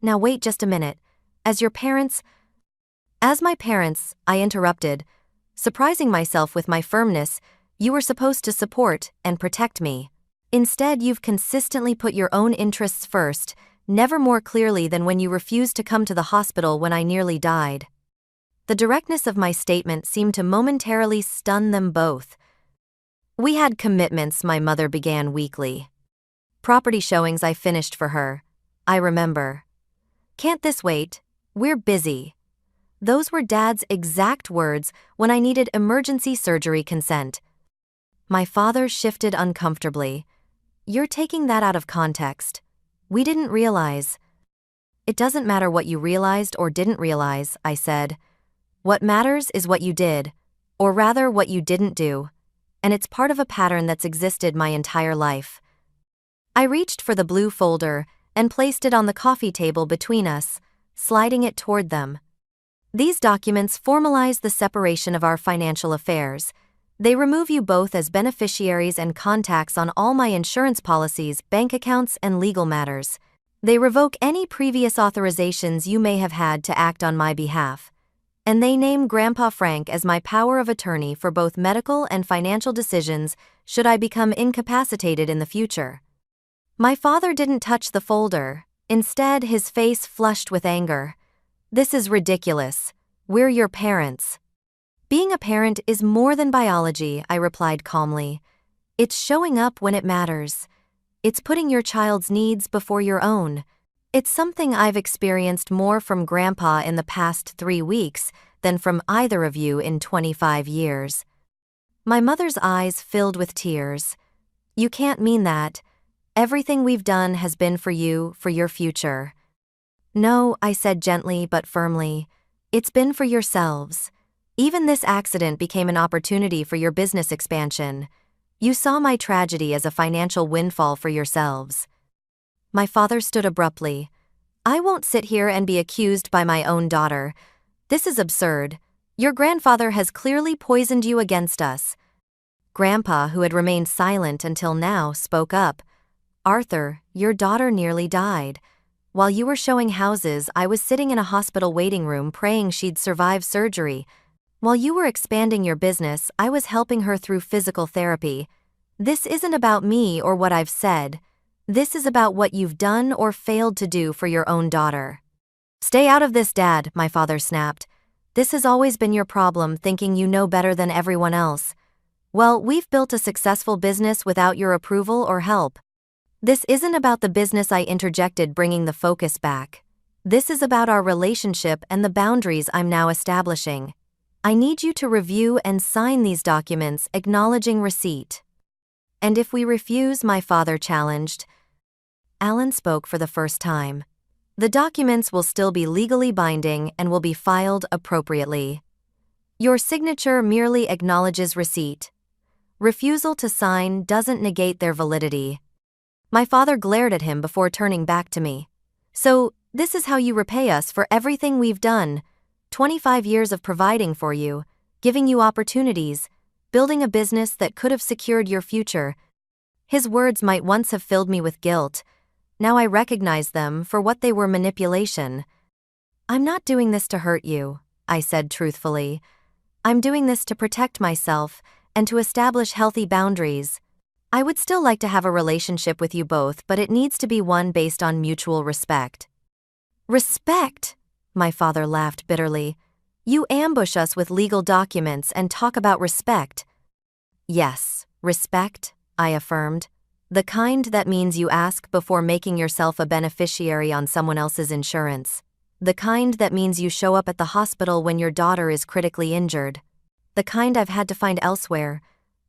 Now wait just a minute. As my parents, I interrupted, surprising myself with my firmness. You were supposed to support and protect me. Instead, you've consistently put your own interests first, never more clearly than when you refused to come to the hospital when I nearly died. The directness of my statement seemed to momentarily stun them both. We had commitments, my mother began weakly. Property showings I finished for her. I remember. Can't this wait? We're busy. Those were Dad's exact words when I needed emergency surgery consent. My father shifted uncomfortably. You're taking that out of context. We didn't realize. It doesn't matter what you realized or didn't realize, I said. What matters is what you did, or rather what you didn't do. And it's part of a pattern that's existed my entire life. I reached for the blue folder and placed it on the coffee table between us, sliding it toward them. These documents formalize the separation of our financial affairs. They remove you both as beneficiaries and contacts on all my insurance policies, bank accounts, and legal matters. They revoke any previous authorizations you may have had to act on my behalf. And they name Grandpa Frank as my power of attorney for both medical and financial decisions should I become incapacitated in the future. My father didn't touch the folder. Instead, his face flushed with anger. This is ridiculous. We're your parents. Being a parent is more than biology, I replied calmly. It's showing up when it matters. It's putting your child's needs before your own. It's something I've experienced more from Grandpa in the past 3 weeks than from either of you in 25 years. My mother's eyes filled with tears. You can't mean that. Everything we've done has been for you, for your future. No, I said gently but firmly. It's been for yourselves. Even this accident became an opportunity for your business expansion. You saw my tragedy as a financial windfall for yourselves. My father stood abruptly. I won't sit here and be accused by my own daughter. This is absurd. Your grandfather has clearly poisoned you against us. Grandpa, who had remained silent until now, spoke up. Arthur, your daughter nearly died. While you were showing houses, I was sitting in a hospital waiting room praying she'd survive surgery. While you were expanding your business, I was helping her through physical therapy. This isn't about me or what I've said. This is about what you've done or failed to do for your own daughter. Stay out of this, Dad, my father snapped. This has always been your problem, thinking you know better than everyone else. Well, we've built a successful business without your approval or help. This isn't about the business, I interjected, bringing the focus back. This is about our relationship and the boundaries I'm now establishing. I need you to review and sign these documents acknowledging receipt. And if we refuse, my father challenged. Alan spoke for the first time. The documents will still be legally binding and will be filed appropriately. Your signature merely acknowledges receipt. Refusal to sign doesn't negate their validity. My father glared at him before turning back to me. So, this is how you repay us for everything we've done. 25 years of providing for you, giving you opportunities, building a business that could have secured your future. His words might once have filled me with guilt. Now I recognize them for what they were: manipulation. I'm not doing this to hurt you, I said truthfully. I'm doing this to protect myself and to establish healthy boundaries. I would still like to have a relationship with you both, but it needs to be one based on mutual respect. Respect? My father laughed bitterly. You ambush us with legal documents and talk about respect. Yes, respect, I affirmed. The kind that means you ask before making yourself a beneficiary on someone else's insurance. The kind that means you show up at the hospital when your daughter is critically injured. The kind I've had to find elsewhere,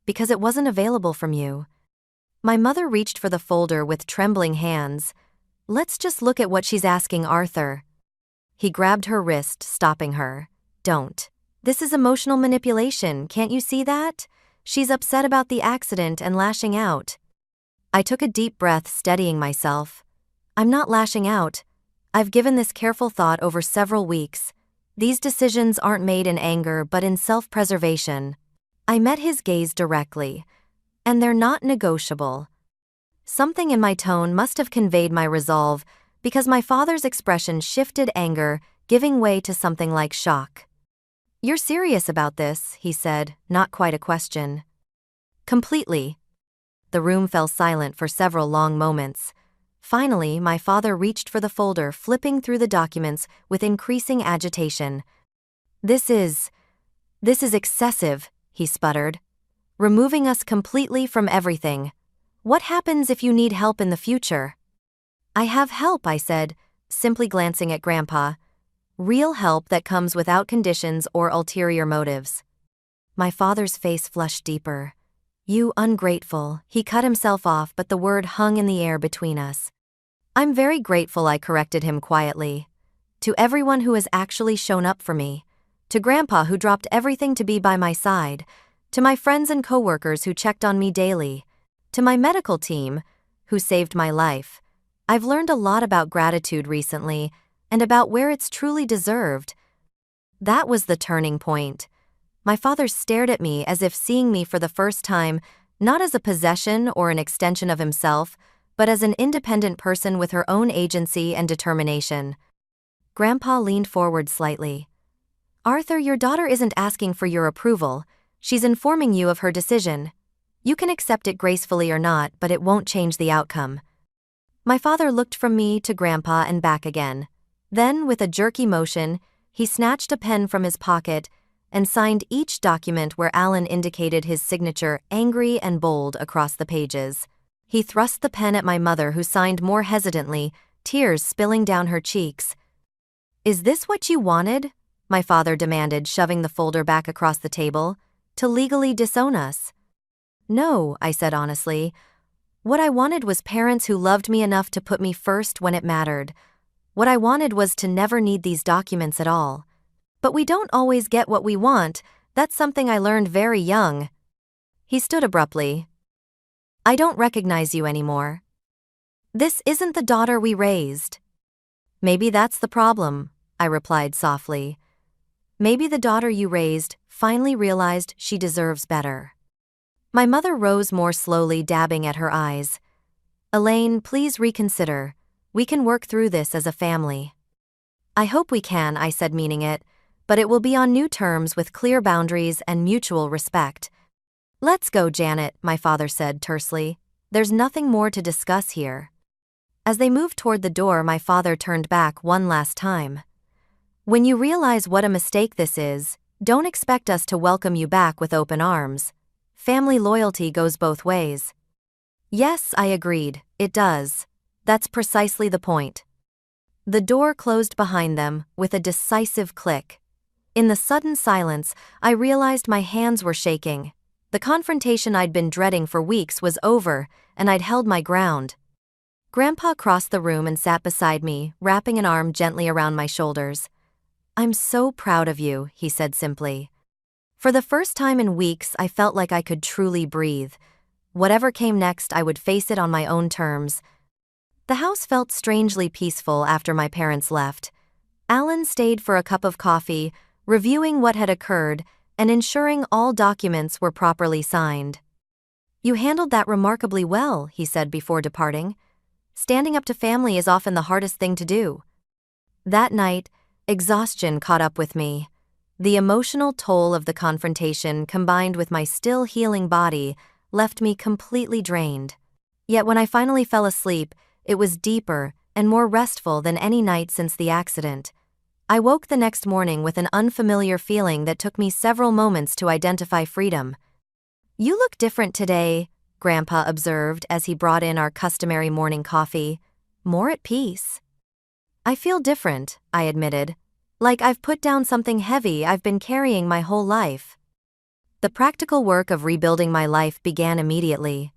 because it wasn't available from you. My mother reached for the folder with trembling hands. Let's just look at what she's asking Arthur. He grabbed her wrist, stopping her. Don't. This is emotional manipulation, can't you see that? She's upset about the accident and lashing out. I took a deep breath, steadying myself. I'm not lashing out. I've given this careful thought over several weeks. These decisions aren't made in anger but in self-preservation. I met his gaze directly. And they're not negotiable. Something in my tone must have conveyed my resolve, because my father's expression shifted anger, giving way to something like shock. You're serious about this, he said, not quite a question. Completely. The room fell silent for several long moments. Finally, my father reached for the folder, flipping through the documents with increasing agitation. This is excessive, he sputtered. Removing us completely from everything. What happens if you need help in the future? I have help, I said, simply glancing at Grandpa. Real help that comes without conditions or ulterior motives. My father's face flushed deeper. You ungrateful, he cut himself off, but the word hung in the air between us. I'm very grateful, I corrected him quietly. To everyone who has actually shown up for me. To Grandpa, who dropped everything to be by my side. To my friends and coworkers who checked on me daily. To my medical team, who saved my life. I've learned a lot about gratitude recently, and about where it's truly deserved. That was the turning point. My father stared at me as if seeing me for the first time, not as a possession or an extension of himself, but as an independent person with her own agency and determination. Grandpa leaned forward slightly. Arthur, your daughter isn't asking for your approval. She's informing you of her decision. You can accept it gracefully or not, but it won't change the outcome. My father looked from me to Grandpa and back again. Then, with a jerky motion, he snatched a pen from his pocket and signed each document where Alan indicated his signature, angry and bold, across the pages. He thrust the pen at my mother, who signed more hesitantly, tears spilling down her cheeks. Is this what you wanted? My father demanded, shoving the folder back across the table. To legally disown us? No, I said honestly. What I wanted was parents who loved me enough to put me first when it mattered. What I wanted was to never need these documents at all. But we don't always get what we want. That's something I learned very young. He stood abruptly. I don't recognize you anymore. This isn't the daughter we raised. Maybe that's the problem, I replied softly. Maybe the daughter you raised finally realized she deserves better. My mother rose more slowly, dabbing at her eyes. Elaine, please reconsider. We can work through this as a family. I hope we can, I said, meaning it, but it will be on new terms with clear boundaries and mutual respect. Let's go, Janet, my father said tersely. There's nothing more to discuss here. As they moved toward the door, my father turned back one last time. When you realize what a mistake this is, don't expect us to welcome you back with open arms. Family loyalty goes both ways. Yes, I agreed, it does. That's precisely the point. The door closed behind them with a decisive click. In the sudden silence, I realized my hands were shaking. The confrontation I'd been dreading for weeks was over, and I'd held my ground. Grandpa crossed the room and sat beside me, wrapping an arm gently around my shoulders. I'm so proud of you, he said simply. For the first time in weeks, I felt like I could truly breathe. Whatever came next, I would face it on my own terms. The house felt strangely peaceful after my parents left. Alan stayed for a cup of coffee, reviewing what had occurred and ensuring all documents were properly signed. You handled that remarkably well, he said before departing. Standing up to family is often the hardest thing to do. That night, exhaustion caught up with me. The emotional toll of the confrontation, combined with my still healing body, left me completely drained. Yet when I finally fell asleep, it was deeper and more restful than any night since the accident. I woke the next morning with an unfamiliar feeling that took me several moments to identify freedom. "You look different today," Grandpa observed as he brought in our customary morning coffee. "More at peace." "I feel different," I admitted. "Like I've put down something heavy I've been carrying my whole life." The practical work of rebuilding my life began immediately.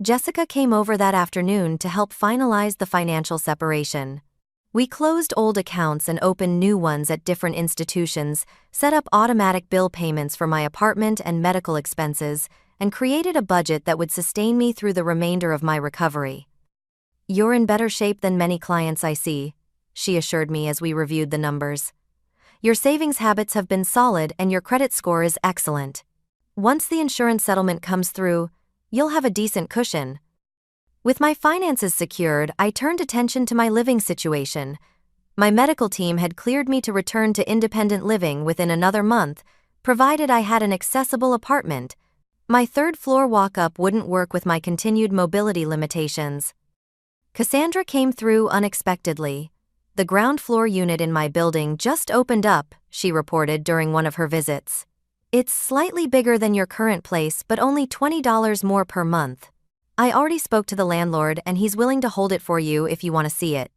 Jessica came over that afternoon to help finalize the financial separation. We closed old accounts and opened new ones at different institutions, set up automatic bill payments for my apartment and medical expenses, and created a budget that would sustain me through the remainder of my recovery. "You're in better shape than many clients I see," she assured me as we reviewed the numbers. "Your savings habits have been solid and your credit score is excellent. Once the insurance settlement comes through, you'll have a decent cushion." With my finances secured, I turned attention to my living situation. My medical team had cleared me to return to independent living within another month, provided I had an accessible apartment. My third-floor walk-up wouldn't work with my continued mobility limitations. Cassandra came through unexpectedly. "The ground floor unit in my building just opened up," she reported during one of her visits. "It's slightly bigger than your current place but only $20 more per month. I already spoke to the landlord and he's willing to hold it for you if you want to see it."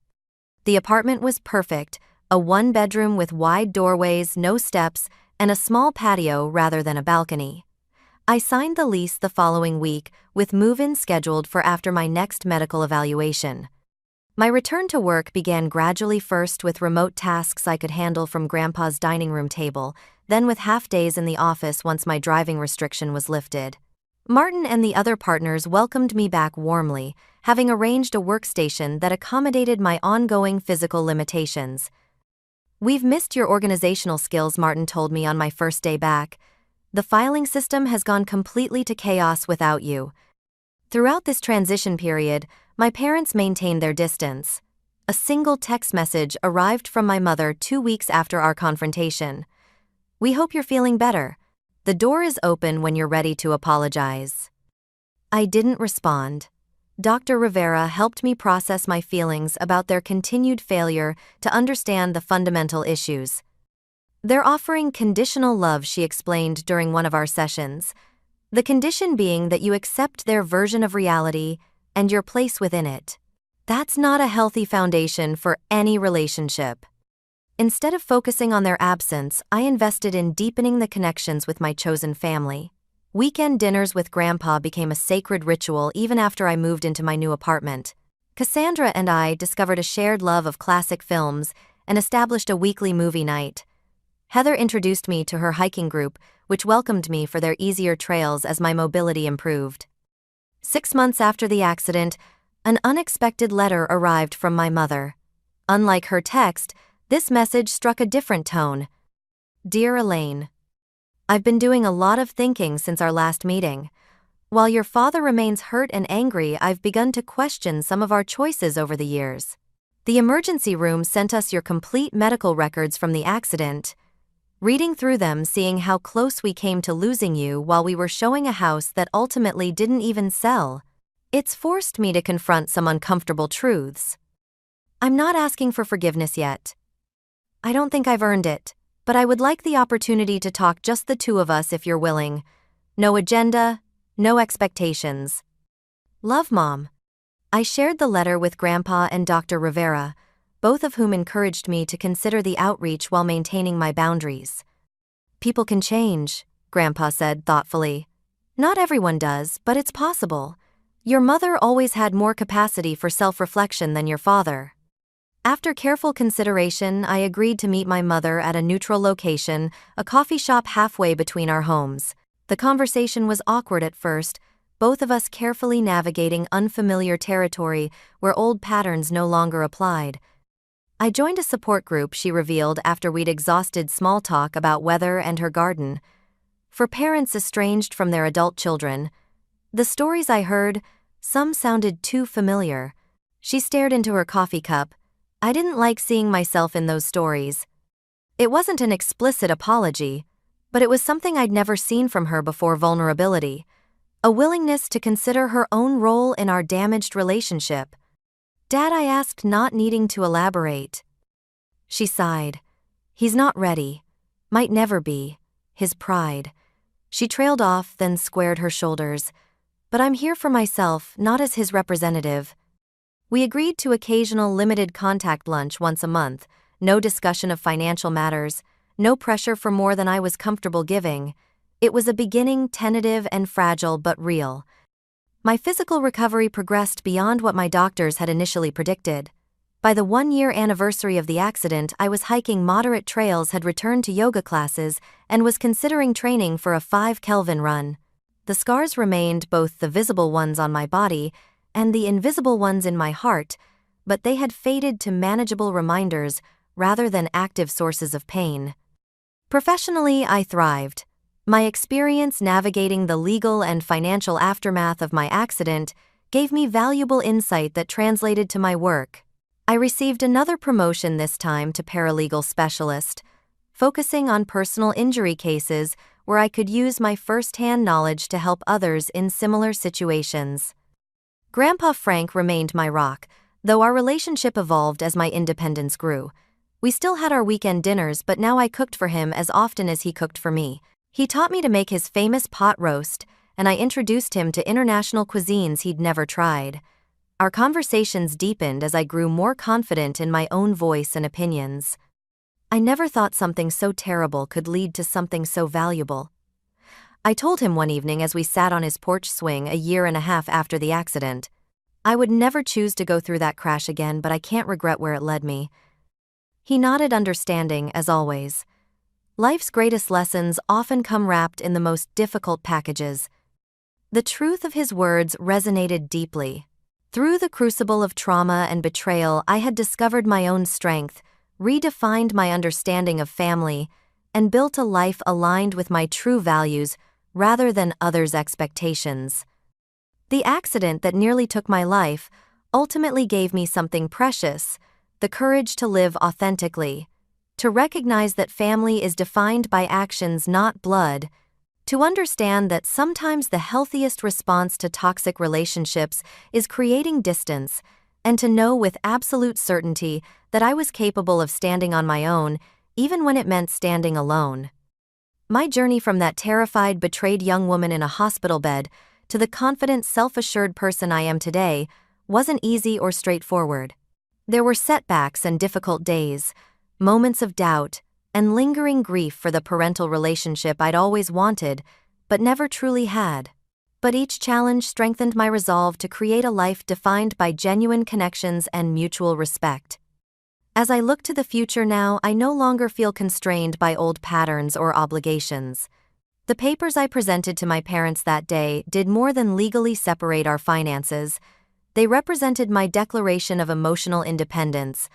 The apartment was perfect, a one-bedroom with wide doorways, no steps, and a small patio rather than a balcony. I signed the lease the following week, with move-in scheduled for after my next medical evaluation. My return to work began gradually, first with remote tasks I could handle from Grandpa's dining room table, then with half-days in the office once my driving restriction was lifted. Martin and the other partners welcomed me back warmly, having arranged a workstation that accommodated my ongoing physical limitations. "We've missed your organizational skills," Martin told me on my first day back. "The filing system has gone completely to chaos without you." Throughout this transition period, my parents maintained their distance. A single text message arrived from my mother 2 weeks after our confrontation. "We hope you're feeling better. The door is open when you're ready to apologize." I didn't respond. Dr. Rivera helped me process my feelings about their continued failure to understand the fundamental issues. "They're offering conditional love," she explained during one of our sessions. "The condition being that you accept their version of reality and your place within it. That's not a healthy foundation for any relationship." Instead of focusing on their absence, I invested in deepening the connections with my chosen family. Weekend dinners with Grandpa became a sacred ritual even after I moved into my new apartment. Cassandra and I discovered a shared love of classic films and established a weekly movie night. Heather introduced me to her hiking group, which welcomed me for their easier trails as my mobility improved. 6 months after the accident, an unexpected letter arrived from my mother. Unlike her text, this message struck a different tone. "Dear Elaine, I've been doing a lot of thinking since our last meeting. While your father remains hurt and angry, I've begun to question some of our choices over the years. The emergency room sent us your complete medical records from the accident. Reading through them, seeing how close we came to losing you while we were showing a house that ultimately didn't even sell, it's forced me to confront some uncomfortable truths. I'm not asking for forgiveness yet. I don't think I've earned it, but I would like the opportunity to talk just the two of us if you're willing. No agenda, no expectations. Love, Mom." I shared the letter with Grandpa and Dr. Rivera, both of whom encouraged me to consider the outreach while maintaining my boundaries. "People can change," Grandpa said thoughtfully. "Not everyone does, but it's possible. Your mother always had more capacity for self-reflection than your father." After careful consideration, I agreed to meet my mother at a neutral location, a coffee shop halfway between our homes. The conversation was awkward at first, both of us carefully navigating unfamiliar territory where old patterns no longer applied. "I joined a support group," she revealed after we'd exhausted small talk about weather and her garden. "For parents estranged from their adult children." The stories I heard, some sounded too familiar. She stared into her coffee cup. I didn't like seeing myself in those stories. It wasn't an explicit apology, but it was something I'd never seen from her before: vulnerability. a willingness to consider her own role in our damaged relationship. "Dad," I asked, not needing to elaborate. She sighed. "He's not ready. Might never be. His pride." She trailed off, then squared her shoulders. "But I'm here for myself, not as his representative." We agreed to occasional limited contact lunch once a month, no discussion of financial matters, no pressure for more than I was comfortable giving. It was a beginning, tentative and fragile but real. My physical recovery progressed beyond what my doctors had initially predicted. By the 1-year anniversary of the accident, I was hiking moderate trails, had returned to yoga classes, and was considering training for a 5 Kelvin run. The scars remained, both the visible ones on my body and the invisible ones in my heart, but they had faded to manageable reminders rather than active sources of pain. Professionally, I thrived. My experience navigating the legal and financial aftermath of my accident gave me valuable insight that translated to my work. I received another promotion, this time to paralegal specialist, focusing on personal injury cases where I could use my first-hand knowledge to help others in similar situations. Grandpa Frank remained my rock, though our relationship evolved as my independence grew. We still had our weekend dinners, but now I cooked for him as often as he cooked for me. He taught me to make his famous pot roast, and I introduced him to international cuisines he'd never tried. Our conversations deepened as I grew more confident in my own voice and opinions. I never thought something so terrible could lead to something so valuable. I told him one evening as we sat on his porch swing a 1.5 years after the accident. "I would never choose to go through that crash again, but I can't regret where it led me." He nodded, understanding, as always. Life's greatest lessons often come wrapped in the most difficult packages. The truth of his words resonated deeply. Through the crucible of trauma and betrayal, I had discovered my own strength, redefined my understanding of family, and built a life aligned with my true values rather than others' expectations. The accident that nearly took my life ultimately gave me something precious: the courage to live authentically, to recognize that family is defined by actions, not blood, to understand that sometimes the healthiest response to toxic relationships is creating distance, and to know with absolute certainty that I was capable of standing on my own, even when it meant standing alone. My journey from that terrified, betrayed young woman in a hospital bed to the confident, self-assured person I am today wasn't easy or straightforward. There were setbacks and difficult days, moments of doubt, and lingering grief for the parental relationship I'd always wanted, but never truly had. But each challenge strengthened my resolve to create a life defined by genuine connections and mutual respect. As I look to the future now, I no longer feel constrained by old patterns or obligations. The papers I presented to my parents that day did more than legally separate our finances. They represented my declaration of emotional independence,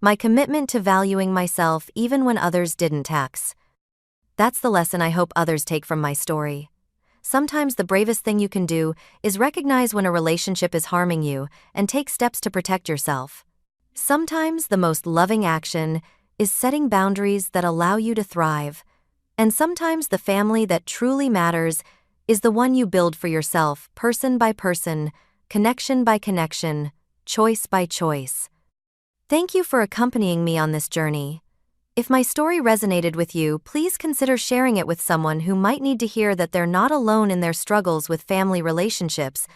my commitment to valuing myself even when others didn't. That's the lesson I hope others take from my story. Sometimes the bravest thing you can do is recognize when a relationship is harming you and take steps to protect yourself. Sometimes the most loving action is setting boundaries that allow you to thrive. And sometimes the family that truly matters is the one you build for yourself, person by person, connection by connection, choice by choice. Thank you for accompanying me on this journey. If my story resonated with you, please consider sharing it with someone who might need to hear that they're not alone in their struggles with family relationships.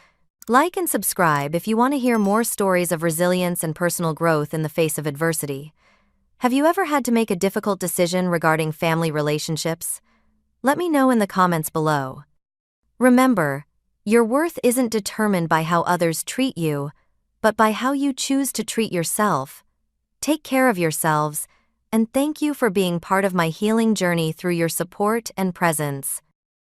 Like and subscribe if you want to hear more stories of resilience and personal growth in the face of adversity. Have you ever had to make a difficult decision regarding family relationships? Let me know in the comments below. Remember, your worth isn't determined by how others treat you, but by how you choose to treat yourself. Take care of yourselves, and thank you for being part of my healing journey through your support and presence.